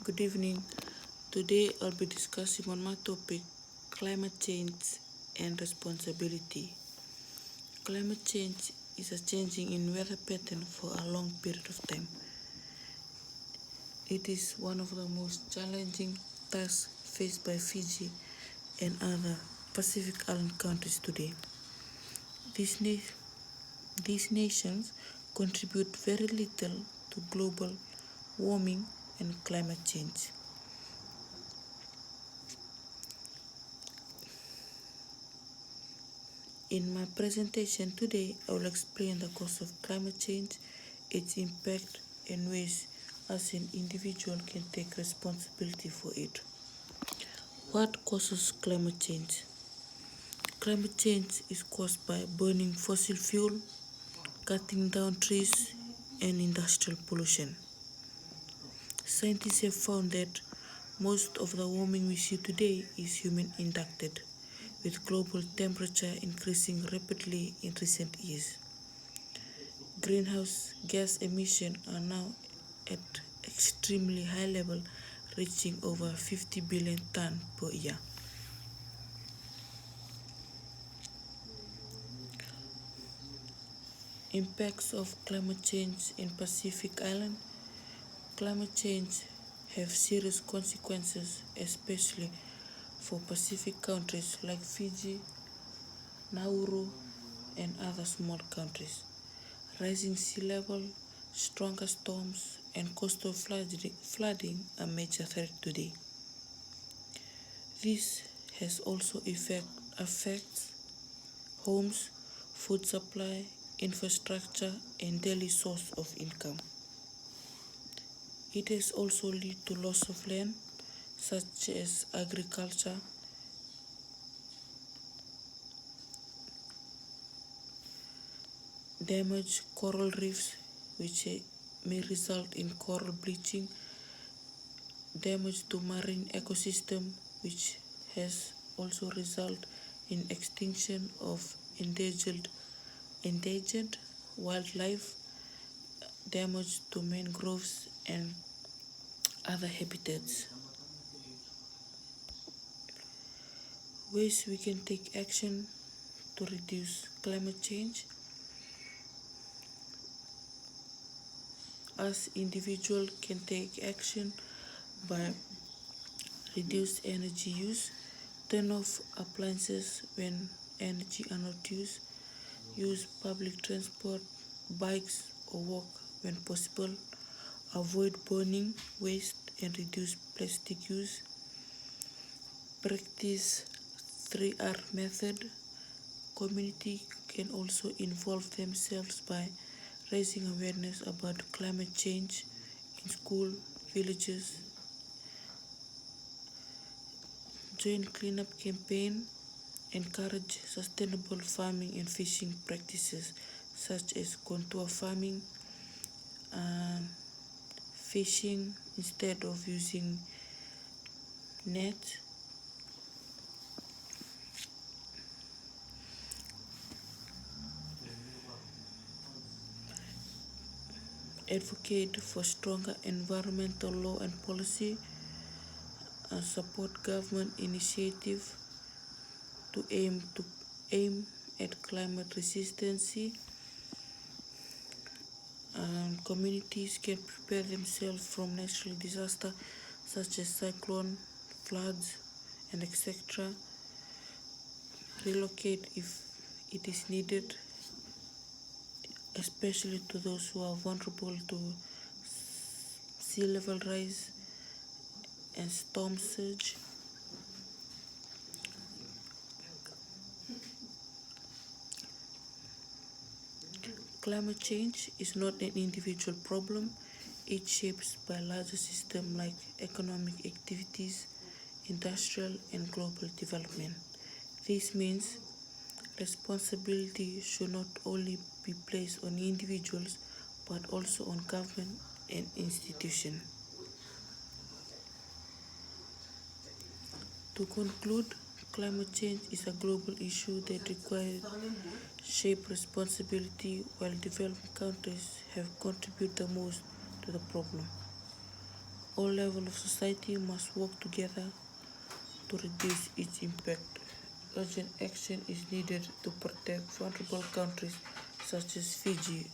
Good evening. Today I'll be discussing on my topic climate change and responsibility. Climate change is a changing in weather pattern for a long period of time. It is one of the most challenging tasks faced by Fiji and other Pacific Island countries today. These nations contribute very little to global warming and climate change. In my presentation today, I will explain the cause of climate change, its impact, and ways as an individual can take responsibility for it. What causes climate change? Climate change is caused by burning fossil fuel, cutting down trees, and industrial pollution. Scientists have found that most of the warming we see today is human inducted, with global temperature increasing rapidly in recent years. Greenhouse gas emissions are now at extremely high level, reaching over 50 billion tonnes per year. Impacts of climate change in Pacific Island. Climate change have serious consequences, especially for Pacific countries like Fiji, Nauru, and other small countries. Rising sea level, stronger storms, and coastal flooding are major threats today. This has also affects homes, food supply, infrastructure, and daily source of income. It has also led to loss of land, such as agriculture, damaged coral reefs, which may result in coral bleaching, damage to marine ecosystem, which has also resulted in extinction of endangered wildlife, damage to mangroves and other habitats. Ways we can take action to reduce climate change. Us individuals can take action by reduce energy use, turn off appliances when energy are not used, use public transport, bikes or walk when possible, avoid burning waste and reduce plastic use, practice 3R method. Community can also involve themselves by raising awareness about climate change in school, villages, join cleanup campaign, encourage sustainable farming and fishing practices such as contour farming, fishing instead of using net. Advocate for stronger environmental law and policy, support government initiative to aim at climate resistance. Communities can prepare themselves from natural disasters such as cyclone, floods, and etc. Relocate if it is needed, especially to those who are vulnerable to sea level rise and storm surge. Climate change is not an individual problem. It shapes by larger systems like economic activities, industrial and global development. This means responsibility should not only be placed on individuals but also on government and institutions. To conclude, climate change is a global issue that requires shared responsibility, while developing countries have contributed the most to the problem. All levels of society must work together to reduce its impact. Urgent action is needed to protect vulnerable countries such as Fiji,